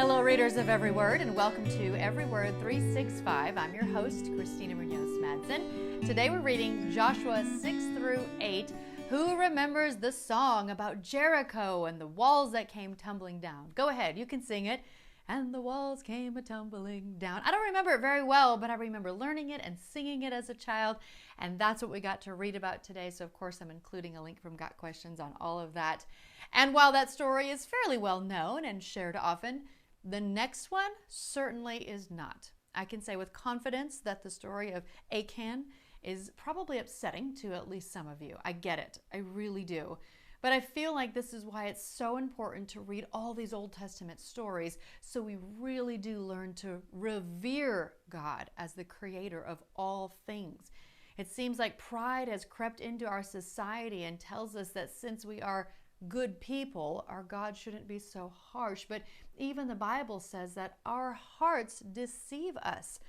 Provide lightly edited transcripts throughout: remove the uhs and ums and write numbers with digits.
Hello, readers of Every Word, and welcome to Every Word 365. I'm your host, Christina Munoz-Madsen. Today we're reading Joshua 6 through 8. Who remembers the song about Jericho and the walls that came tumbling down? Go ahead, you can sing it. And the walls came a-tumbling down. I don't remember it very well, but I remember learning it and singing it as a child, and that's what we got to read about today. So, of course, I'm including a link from Got Questions on all of that. And while that story is fairly well known and shared often, the next one certainly is not. I can say with confidence that the story of Achan is probably upsetting to at least some of you. I get it. I really do. But I feel like this is why it's so important to read all these Old Testament stories, so we really do learn to revere God as the creator of all things. It seems like pride has crept into our society and tells us that since we are good people, our God shouldn't be so harsh. But even the Bible says that our hearts deceive us.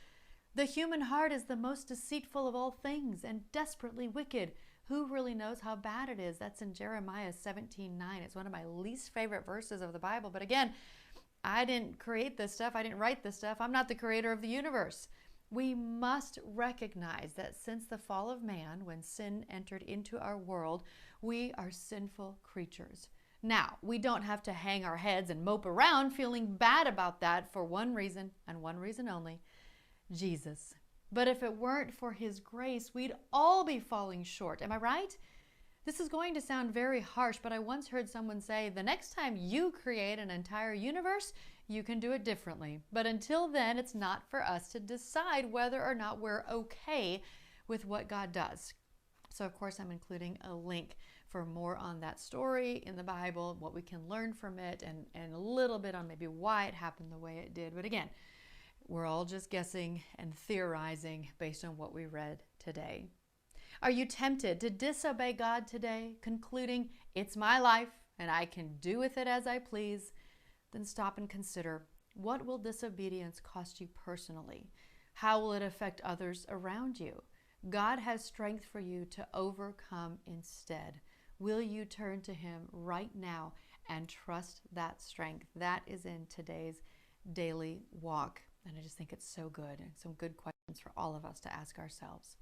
The human heart is the most deceitful of all things and desperately wicked. Who really knows how bad it is? That's in Jeremiah 17:9. It's one of my least favorite verses of the Bible. But again, I didn't create this stuff. I didn't write this stuff. I'm not the creator of the universe. We must recognize that since the fall of man, when sin entered into our world, we are sinful creatures. Now, we don't have to hang our heads and mope around feeling bad about that for one reason and one reason only: Jesus. But if it weren't for his grace, we'd all be falling short. Am I right? This is going to sound very harsh, but I once heard someone say, the next time you create an entire universe, you can do it differently. But until then, it's not for us to decide whether or not we're okay with what God does. So, of course, I'm including a link for more on that story in the Bible, what we can learn from it, and a little bit on maybe why it happened the way it did. But again, we're all just guessing and theorizing based on what we read today. Are you tempted to disobey God today, concluding it's my life and I can do with it as I please? Then stop and consider, what will disobedience cost you personally? How will it affect others around you? God has strength for you to overcome instead. Will you turn to him right now and trust that strength? That is in today's daily walk. And I just think it's so good, and some good questions for all of us to ask ourselves.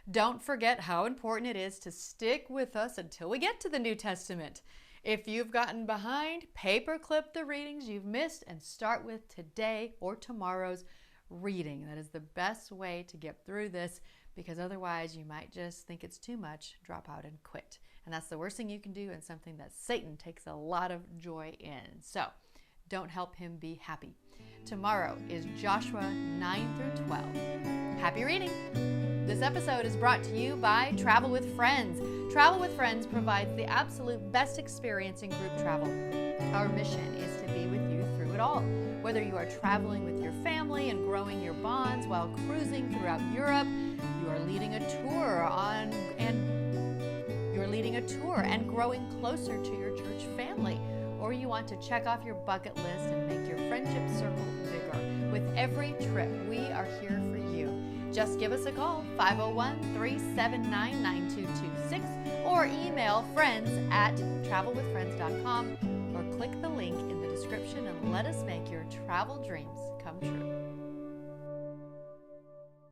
Don't forget how important it is to stick with us until we get to the New Testament. If you've gotten behind, paperclip the readings you've missed and start with today or tomorrow's reading. That is the best way to get through this, because otherwise you might just think it's too much, drop out and quit. And that's the worst thing you can do, and something that Satan takes a lot of joy in. So don't help him be happy. Tomorrow is Joshua 9 through 12. Happy reading! This episode is brought to you by Travel with Friends. Travel with Friends provides the absolute best experience in group travel. Our mission is to be with you through it all. Whether you are traveling with your family and growing your bonds while cruising throughout Europe, you are leading a tour and growing closer to your church family, or you want to check off your bucket list and make your friendship circle bigger. With every trip, we are here for you. Just give us a call, 501-379-9226, or email friends@travelwithfriends.com, or click the link in the description and let us make your travel dreams come true.